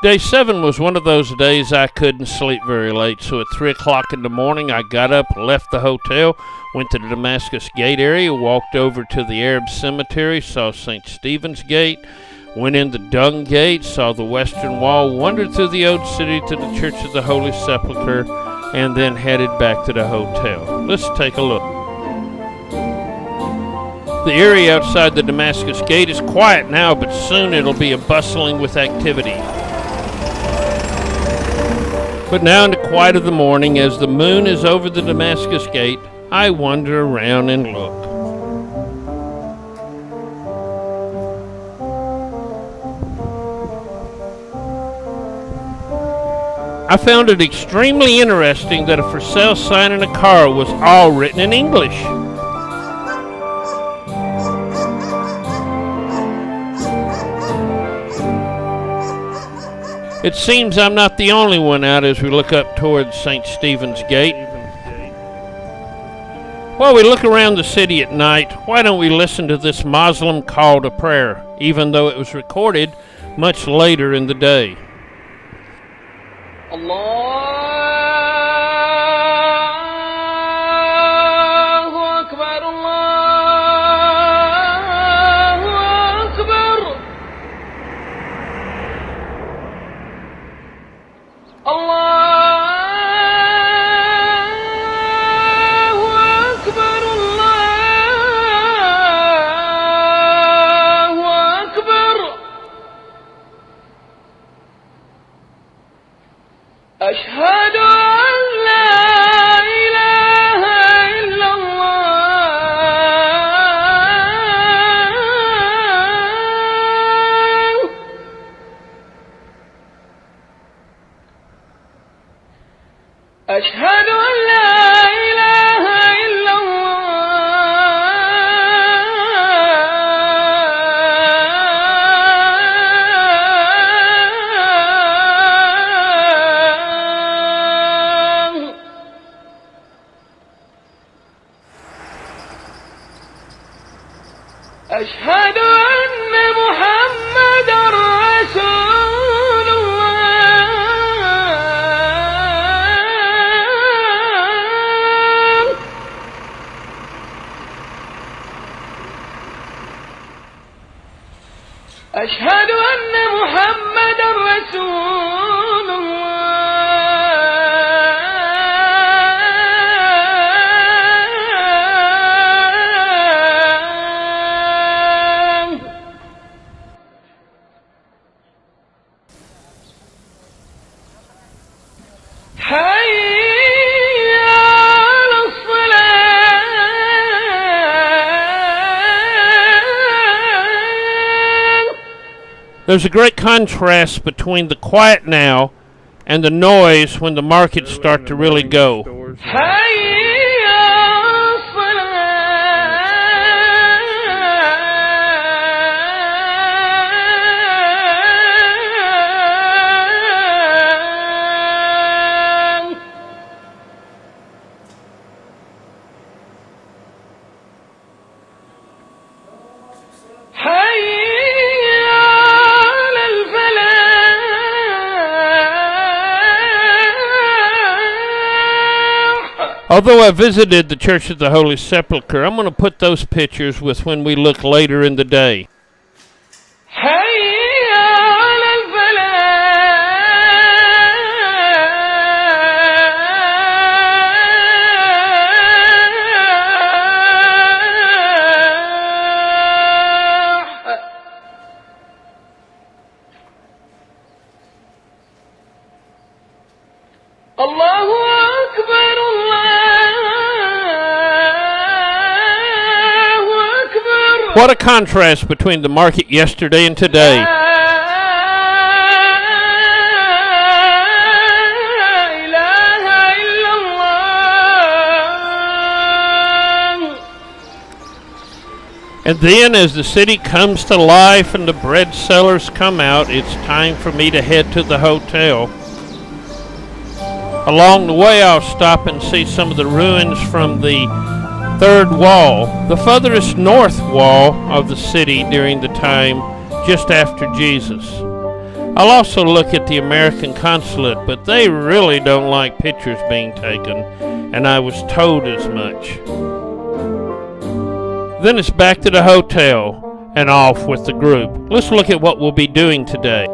Day 7 was one of those days I couldn't sleep very late, so at 3 o'clock in the morning I got up, left the hotel, went to the Damascus Gate area, walked over to the Arab Cemetery, saw St. Stephen's Gate, went in the Dung Gate, saw the Western Wall, wandered through the Old City to the Church of the Holy Sepulchre, and then headed back to the hotel. Let's take a look. The area outside the Damascus Gate is quiet now, but soon it'll be bustling with activity. But now in the quiet of the morning, as the moon is over the Damascus Gate, I wander around and look. I found it extremely interesting that a for sale sign in a car was all written in English. It seems I'm not the only one out as we look up towards St. Stephen's Gate. While we look around the city at night, why don't we listen to this Muslim call to prayer, even though it was recorded much later in the day. أشهد أن لا إله إلا الله أشهد أن لا إله إلا أشهد أن محمدًا رسول الله أشهد أن محمدًا رسول There's a great contrast between the quiet now and the noise when the markets start to really go. Although I visited the Church of the Holy Sepulchre, I'm going to put those pictures with when we look later in the day. Allahu Akbar, Allahu Akbar. What a contrast between the market yesterday and today. And then as the city comes to life and the bread sellers come out, it's time for me to head to the hotel. Along the way, I'll stop and see some of the ruins from the third wall, the furthest north wall of the city during the time just after Jesus. I'll also look at the American consulate, but they really don't like pictures being taken, and I was told as much. Then it's back to the hotel and off with the group. Let's look at what we'll be doing today.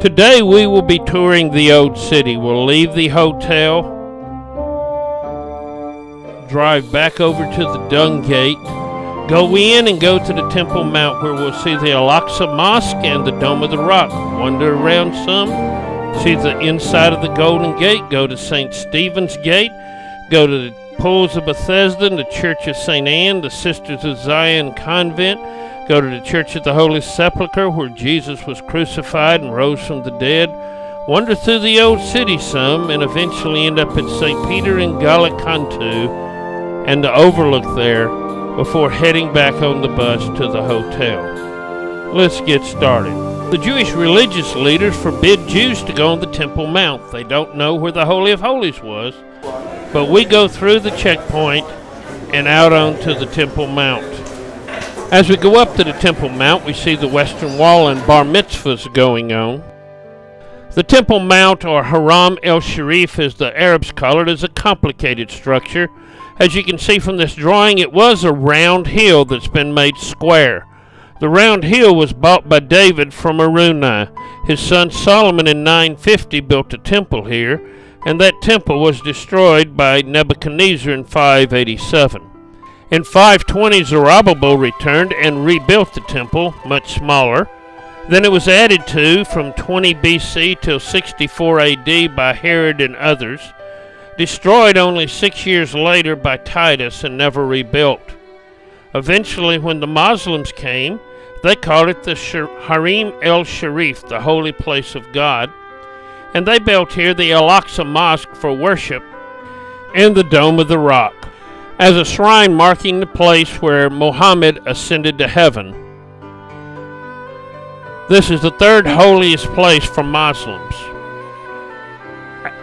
Today we will be touring the Old City. We'll leave the hotel, drive back over to the Dung Gate, go in and go to the Temple Mount where we'll see the Al-Aqsa Mosque and the Dome of the Rock. Wander around some, see the inside of the Golden Gate, go to St. Stephen's Gate, go to the Pools of Bethesda, the Church of St. Anne, the Sisters of Zion Convent, go to the Church of the Holy Sepulchre where Jesus was crucified and rose from the dead, wander through the Old City some, and eventually end up at St. Peter in Gallicantu and the overlook there before heading back on the bus to the hotel. Let's get started. The Jewish religious leaders forbid Jews to go on the Temple Mount. They don't know where the Holy of Holies was, but we go through the checkpoint and out onto the Temple Mount. As we go up to the Temple Mount, we see the Western Wall and bar mitzvahs going on. The Temple Mount, or Haram el-Sharif as the Arabs call it, is a complicated structure. As you can see from this drawing, it was a round hill that's been made square. The round hill was bought by David from Araunah. His son Solomon in 950 built a temple here, and that temple was destroyed by Nebuchadnezzar in 587. In 520, Zerubbabel returned and rebuilt the temple, much smaller. Then it was added to from 20 BC till 64 AD by Herod and others, destroyed only 6 years later by Titus and never rebuilt. Eventually, when the Muslims came, they called it the Haram el-Sharif, the holy place of God, and they built here the Al-Aqsa Mosque for worship and the Dome of the Rock as a shrine marking the place where Muhammad ascended to heaven. This is the third holiest place for Muslims.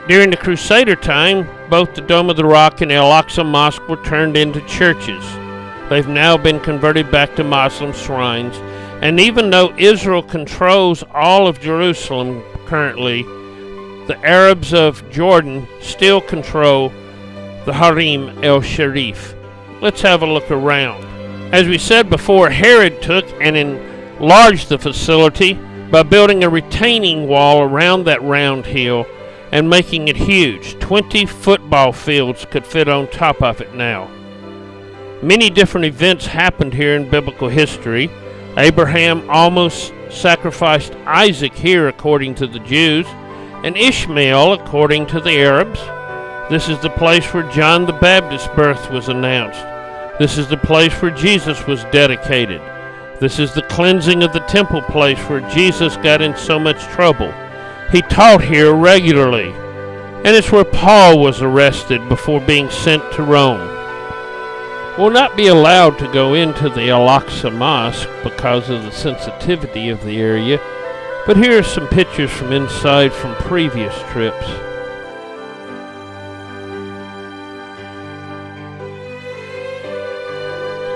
During the Crusader time, both the Dome of the Rock and the Al-Aqsa Mosque were turned into churches. They've now been converted back to Muslim shrines, and even though Israel controls all of Jerusalem currently, the Arabs of Jordan still control the Haram el-Sharif. Let's have a look around. As we said before, Herod took and enlarged the facility by building a retaining wall around that round hill and making it huge. 20 football fields could fit on top of it now. Many different events happened here in biblical history. Abraham almost sacrificed Isaac here according to the Jews, and Ishmael according to the Arabs. This is the place where John the Baptist's birth was announced. This is the place where Jesus was dedicated. This is the cleansing of the temple place where Jesus got in so much trouble. He taught here regularly, and it's where Paul was arrested before being sent to Rome. We'll not be allowed to go into the Al-Aqsa Mosque because of the sensitivity of the area, but here are some pictures from inside from previous trips.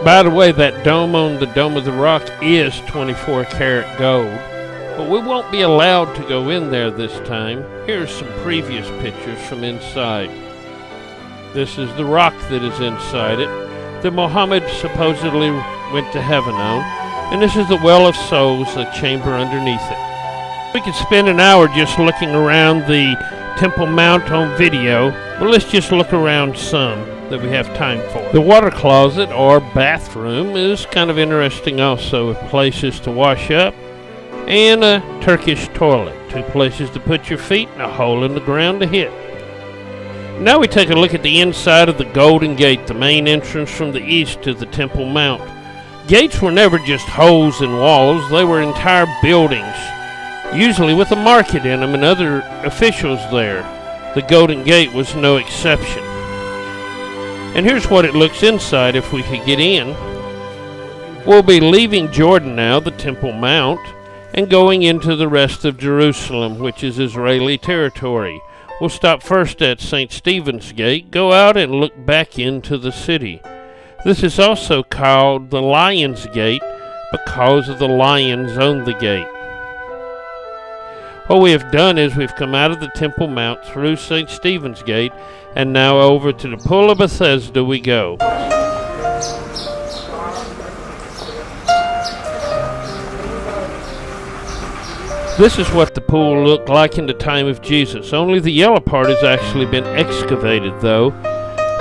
By the way, that dome on the Dome of the Rock is 24 karat gold, but we won't be allowed to go in there this time. Here's some previous pictures from inside. This is the rock that is inside it, that Muhammad supposedly went to heaven on, and this is the Well of Souls, the chamber underneath it. We could spend an hour just looking around the Temple Mount on video, but let's just look around some that we have time for. The water closet or bathroom is kind of interesting also, with places to wash up and a Turkish toilet, 2 places to put your feet and a hole in the ground to hit. Now we take a look at the inside of the Golden Gate, the main entrance from the east to the Temple Mount. Gates were never just holes in walls, they were entire buildings, usually with a market in them and other officials there. The Golden Gate was no exception. And here's what it looks inside if we could get in. We'll be leaving Jordan now, the Temple Mount, and going into the rest of Jerusalem, which is Israeli territory. We'll stop first at St. Stephen's Gate, go out and look back into the city. This is also called the Lion's Gate because of the lions on the gate. What we have done is we've come out of the Temple Mount through St. Stephen's Gate, and now over to the Pool of Bethesda we go. This is what the pool looked like in the time of Jesus. Only the yellow part has actually been excavated, though.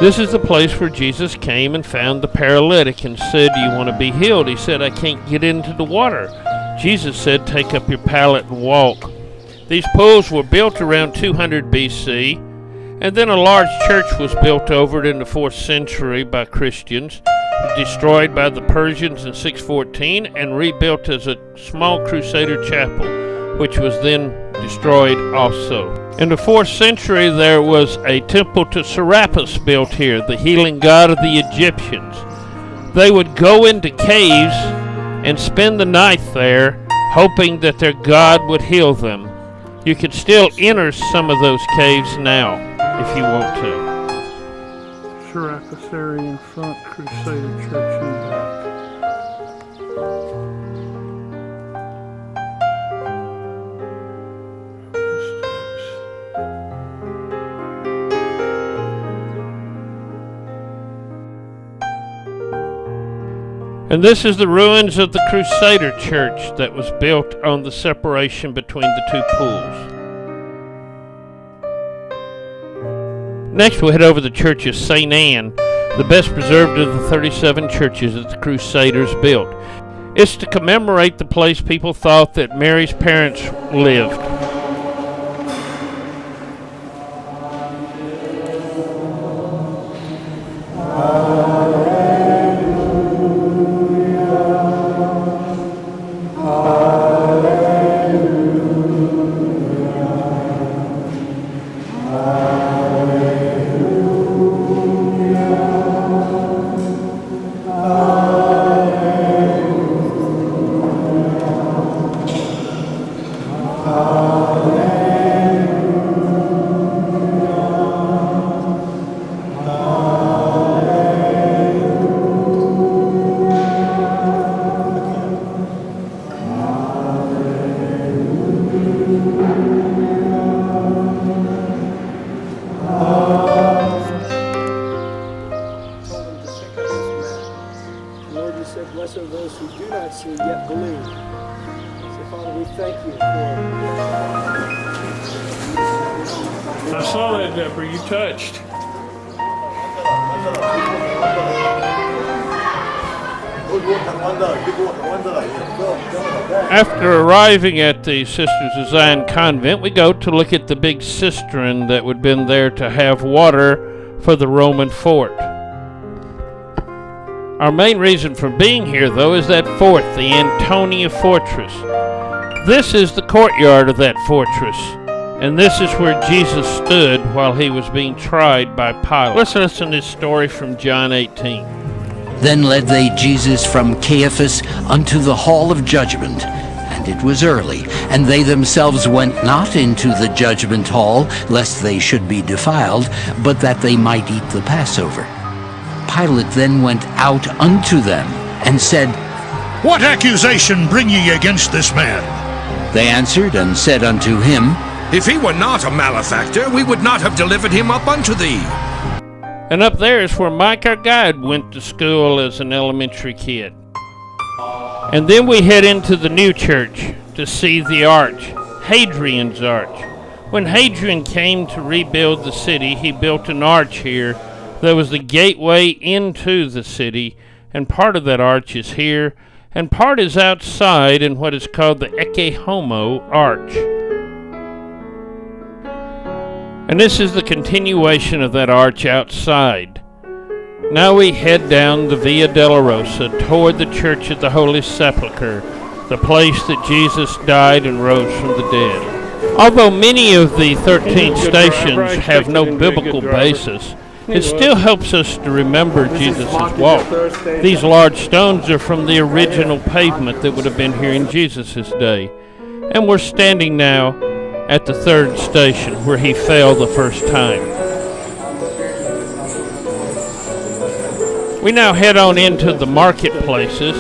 This is the place where Jesus came and found the paralytic and said, "Do you want to be healed?" He said, "I can't get into the water." Jesus said, "Take up your pallet and walk." These pools were built around 200 BC, and then a large church was built over it in the 4th century by Christians, destroyed by the Persians in 614, and rebuilt as a small Crusader chapel, which was then destroyed also. In the 4th century, there was a temple to Serapis built here, the healing god of the Egyptians. They would go into caves and spend the night there, hoping that their god would heal them. You can still enter some of those caves now, if you want to. Serapis area in front, Crusader church in back. And this is the ruins of the Crusader church that was built on the separation between the two pools. Next we'll head over to the Church of St. Anne, the best preserved of the 37 churches that the Crusaders built. It's to commemorate the place people thought that Mary's parents lived. Blessed are those who do not see yet believe. So, Father, we thank you for. I saw that, Deborah. You touched. After arriving at the Sisters of Zion convent, we go to look at the big cistern that would have been there to have water for the Roman fort. Our main reason for being here, though, is that fort, the Antonia Fortress. This is the courtyard of that fortress, and this is where Jesus stood while he was being tried by Pilate. Let's listen to this story from John 18. Then led they Jesus from Caiaphas unto the hall of judgment. And it was early, and they themselves went not into the judgment hall, lest they should be defiled, but that they might eat the Passover. Pilate then went out unto them, and said, What accusation bring ye against this man? They answered and said unto him, If he were not a malefactor, we would not have delivered him up unto thee. And up there is where Mike, our guide, went to school as an elementary kid. And then we head into the new church to see the arch, Hadrian's Arch. When Hadrian came to rebuild the city, he built an arch here. There was the gateway into the city, and part of that arch is here, and part is outside in what is called the Ecce Homo Arch. And this is the continuation of that arch outside. Now we head down the Via Dolorosa toward the Church of the Holy Sepulchre, the place that Jesus died and rose from the dead. Although many of the 13 stations have no biblical basis, it still helps us to remember Jesus' walk. These large stones are from the original pavement that would have been here in Jesus' day. And we're standing now at the third station where he fell the first time. We now head on into the marketplaces,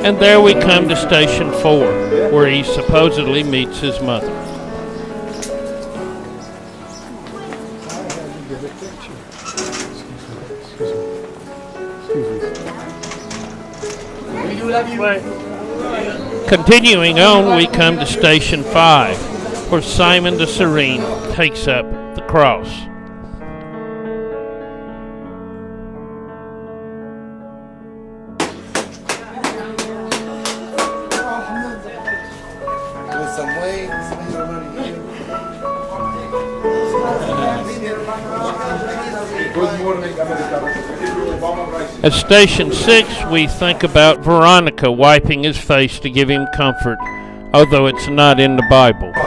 and there we come to station 4, where he supposedly meets his mother. Continuing on, we come to Station 5, where Simon the Cyrene takes up the cross. At Station 6, we think about Veronica wiping his face to give him comfort, although it's not in the Bible. And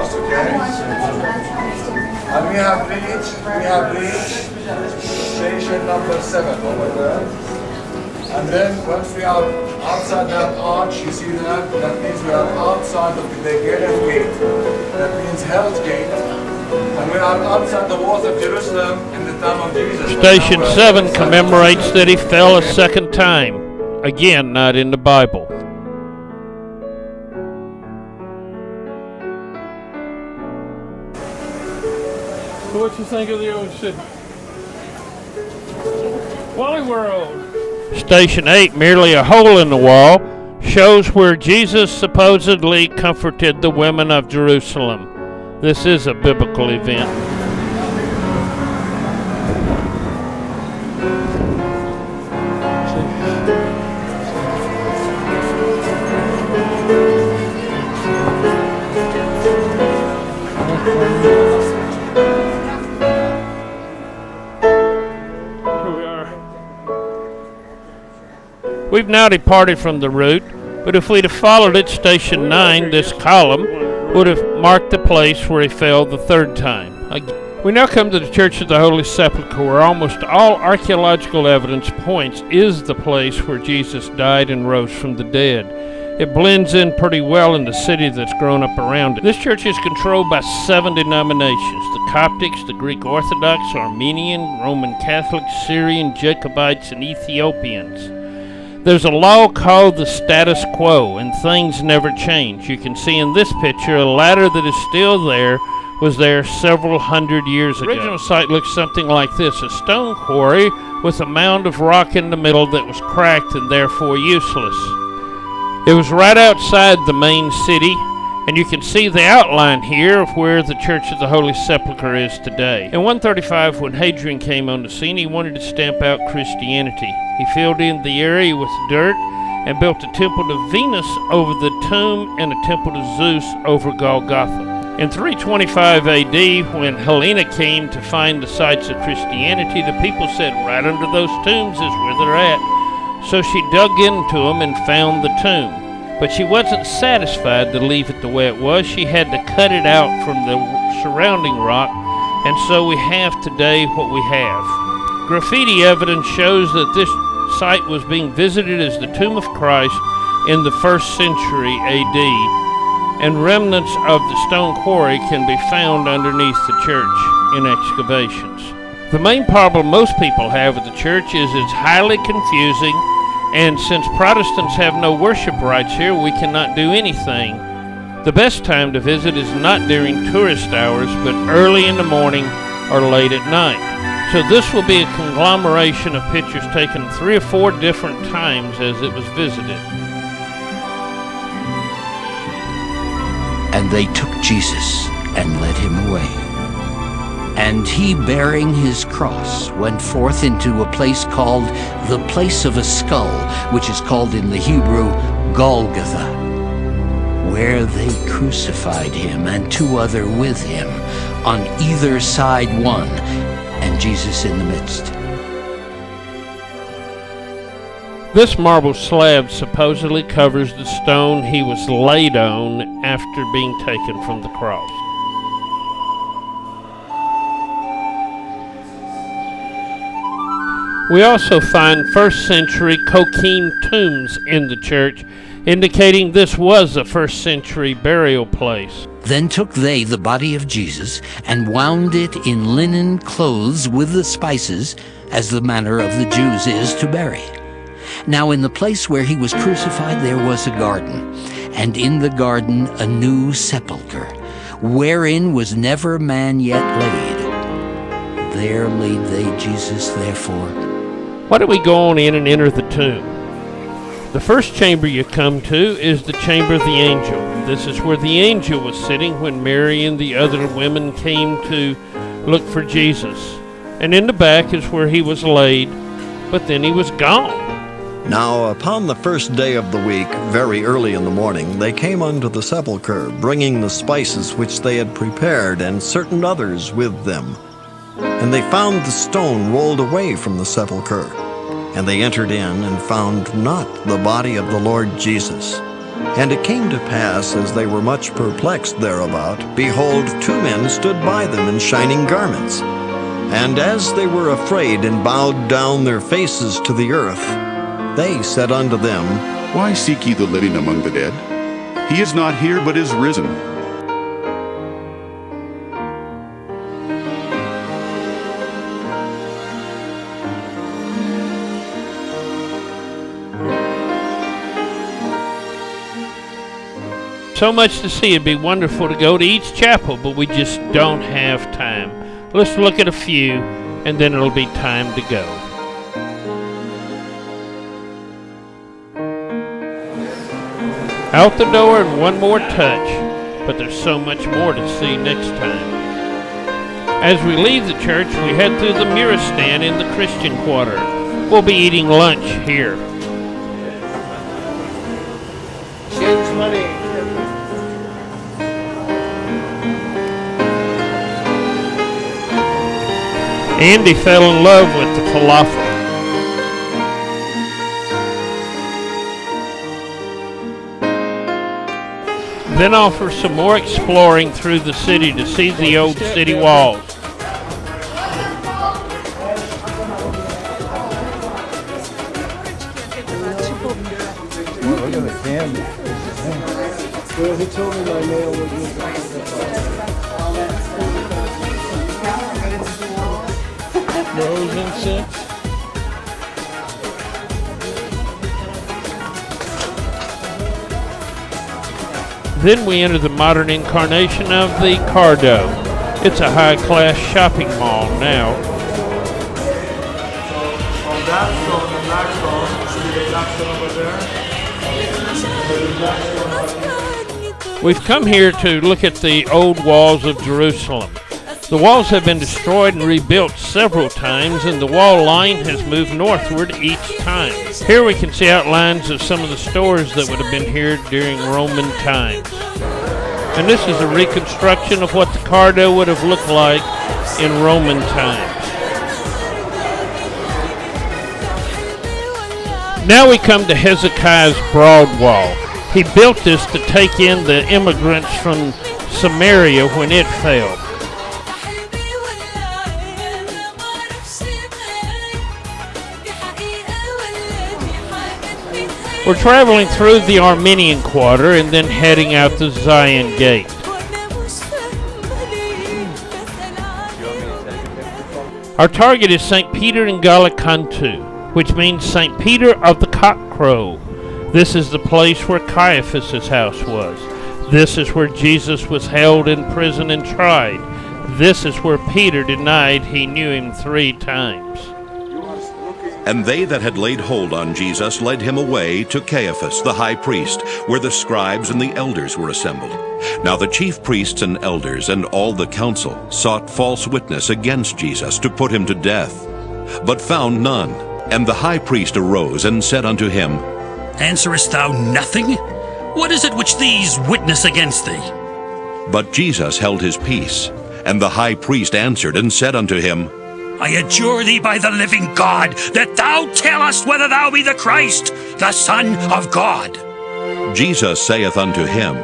we have reached station number 7 over there. And then once we are outside that arch, you see that? That means we are outside of the Dagenev gate. That means Hell's Gate. And we are outside the walls of Jerusalem in the time of Jesus. Station 7 commemorates that he fell a second time. Again, not in the Bible. So what you think of the ocean? Wally World. Station 8, merely a hole in the wall, shows where Jesus supposedly comforted the women of Jerusalem. This is a biblical event. We've now departed from the route, but if we'd have followed it, Station 9, this column, would have marked the place where he fell the third time. We now come to the Church of the Holy Sepulchre, where almost all archaeological evidence points is the place where Jesus died and rose from the dead. It blends in pretty well in the city that's grown up around it. This church is controlled by 7 denominations: the Coptics, the Greek Orthodox, Armenian, Roman Catholic, Syrian, Jacobites, and Ethiopians. There's a law called the status quo, and things never change. You can see in this picture a ladder that is still there, was there several hundred years ago. The original site looks something like this: a stone quarry with a mound of rock in the middle that was cracked and therefore useless. It was right outside the main city, and you can see the outline here of where the Church of the Holy Sepulchre is today. In 135, when Hadrian came on the scene, he wanted to stamp out Christianity. He filled in the area with dirt and built a temple to Venus over the tomb and a temple to Zeus over Golgotha. In 325 AD, when Helena came to find the sites of Christianity, the people said right under those tombs is where they're at. So she dug into them and found the tomb. But she wasn't satisfied to leave it the way it was. She had to cut it out from the surrounding rock, and so we have today what we have. Graffiti evidence shows that this site was being visited as the tomb of Christ in the 1st century AD, and remnants of the stone quarry can be found underneath the church in excavations. The main problem most people have with the church is it's highly confusing, and since Protestants have no worship rights here, we cannot do anything. The best time to visit is not during tourist hours, but early in the morning or late at night. So this will be a conglomeration of pictures taken 3 or 4 different times as it was visited. And they took Jesus and led him away. And he, bearing his cross, went forth into a place called the Place of a Skull, which is called in the Hebrew Golgotha, where they crucified him and 2 other with him, on either side one, and Jesus in the midst. This marble slab supposedly covers the stone he was laid on after being taken from the cross. We also find 1st century coquine tombs in the church, indicating this was a 1st century burial place. Then took they the body of Jesus, and wound it in linen clothes with the spices, as the manner of the Jews is to bury. Now in the place where he was crucified there was a garden, and in the garden a new sepulchre, wherein was never man yet laid. There laid they Jesus therefore. Why don't we go on in and enter the tomb? The first chamber you come to is the chamber of the angel. This is where the angel was sitting when Mary and the other women came to look for Jesus. And in the back is where he was laid, but then he was gone. Now upon the first day of the week, very early in the morning, they came unto the sepulchre, bringing the spices which they had prepared, and certain others with them. And they found the stone rolled away from the sepulchre. And they entered in, and found not the body of the Lord Jesus. And it came to pass, as they were much perplexed thereabout, behold, 2 men stood by them in shining garments. And as they were afraid, and bowed down their faces to the earth, they said unto them, Why seek ye the living among the dead? He is not here, but is risen. So much to see. It'd be wonderful to go to each chapel, but we just don't have time. Let's look at a few, and then it'll be time to go. Out the door and one more touch, but there's so much more to see next time. As we leave the church, we head through the mirror stand in the Christian quarter. We'll be eating lunch here. Change money. Andy fell in love with the falafel. Then offer some more exploring through the city to see the old city walls. Look at the candy. Well, he told me my mail would be Rose incense. Then we enter the modern incarnation of the Cardo. It's a high-class shopping mall now. On that stone, the black stone, see the black stone over there? We've come here to look at the old walls of Jerusalem. The walls have been destroyed and rebuilt several times, and the wall line has moved northward each time. Here we can see outlines of some of the stores that would have been here during Roman times. And this is a reconstruction of what the Cardo would have looked like in Roman times. Now we come to Hezekiah's Broad Wall. He built this to take in the immigrants from Samaria when it fell. We're traveling through the Armenian Quarter and then heading out the Zion Gate. Our target is St. Peter in Gallicantu, which means St. Peter of the Cockcrow. This is the place where Caiaphas' house was. This is where Jesus was held in prison and tried. This is where Peter denied he knew him 3 times. And they that had laid hold on Jesus led him away to Caiaphas the high priest, where the scribes and the elders were assembled. Now the chief priests and elders and all the council sought false witness against Jesus to put him to death, but found none. And the high priest arose and said unto him, Answerest thou nothing? What is it which these witness against thee? But Jesus held his peace. And the high priest answered and said unto him, I adjure thee by the living God, that thou tell us whether thou be the Christ, the Son of God. Jesus saith unto him,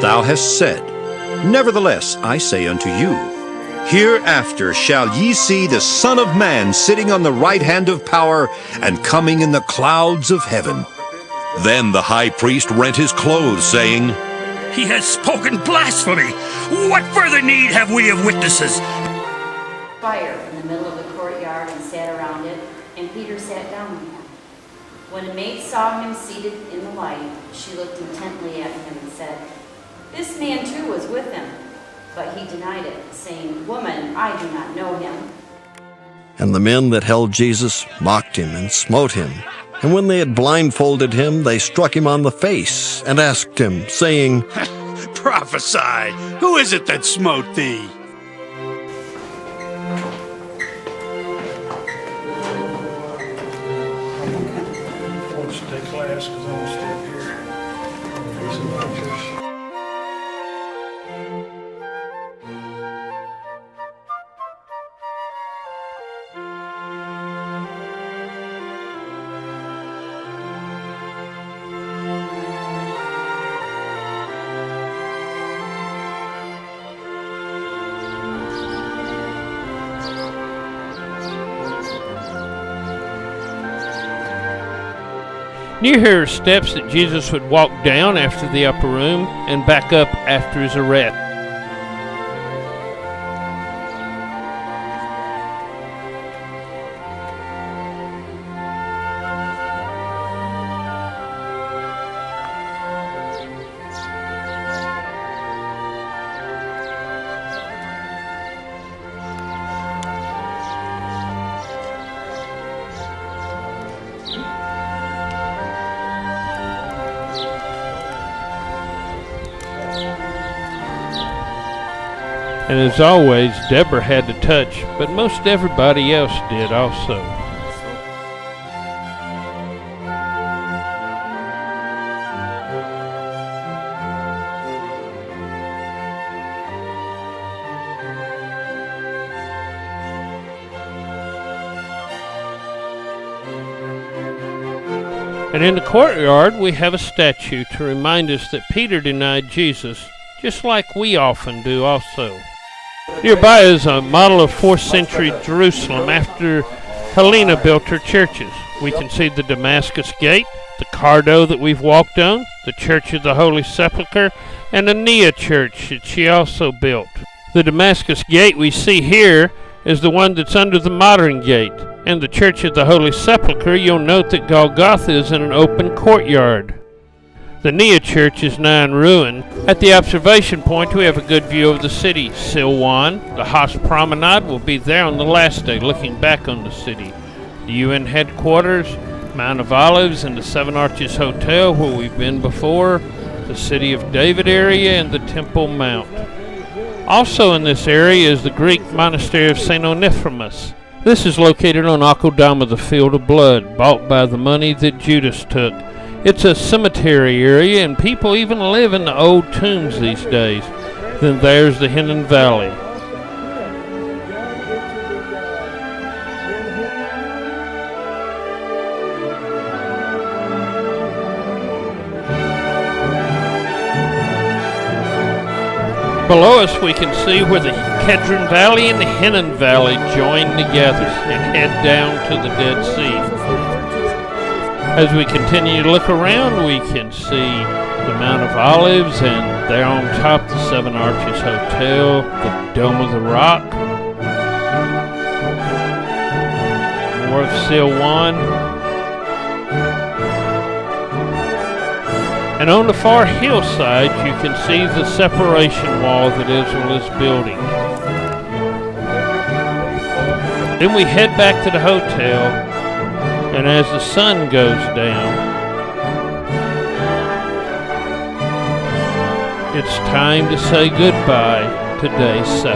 Thou hast said, Nevertheless I say unto you, Hereafter shall ye see the Son of Man sitting on the right hand of power, and coming in the clouds of heaven. Then the high priest rent his clothes, saying, He has spoken blasphemy. What further need have we of witnesses? Fire in the middle of the courtyard and sat around it, and Peter sat down with him. When a maid saw him seated in the light, she looked intently at him and said, This man too was with him. But he denied it, saying, Woman, I do not know him. And the men that held Jesus mocked him and smote him. And when they had blindfolded him, they struck him on the face and asked him, saying, Prophesy, who is it that smote thee? I want to take class because I want to stay up here. Facing lectures. Near here are steps that Jesus would walk down after the upper room and back up after his arrest. And as always, Deborah had to touch, but most everybody else did also. And in the courtyard, we have a statue to remind us that Peter denied Jesus, just like we often do also. Nearby is a model of 4th century Jerusalem after Helena built her churches. We can see the Damascus Gate, the Cardo that we've walked on, the Church of the Holy Sepulchre, and the Nia Church that she also built. The Damascus Gate we see here is the one that's under the modern gate, and the Church of the Holy Sepulchre, you'll note that Golgotha is in an open courtyard. The Nia Church is now in ruin. At the observation point, we have a good view of the city, Silwan. The Haas Promenade will be there on the last day, looking back on the city. The UN headquarters, Mount of Olives, and the Seven Arches Hotel, where we've been before, the City of David area, and the Temple Mount. Also in this area is the Greek monastery of St. Onesiphorus. This is located on Akeldama, the Field of Blood, bought by the money that Judas took. It's a cemetery area, and people even live in the old tombs these days. Then there's the Hinnon Valley. Below us we can see where the Kedron Valley and the Hinnon Valley join together and head down to the Dead Sea. As we continue to look around, we can see the Mount of Olives, and there on top the Seven Arches Hotel, the Dome of the Rock, more of Silwan, and on the far hillside you can see the separation wall that Israel is building. Then we head back to the hotel. And as the sun goes down, it's time to say goodbye to day 7.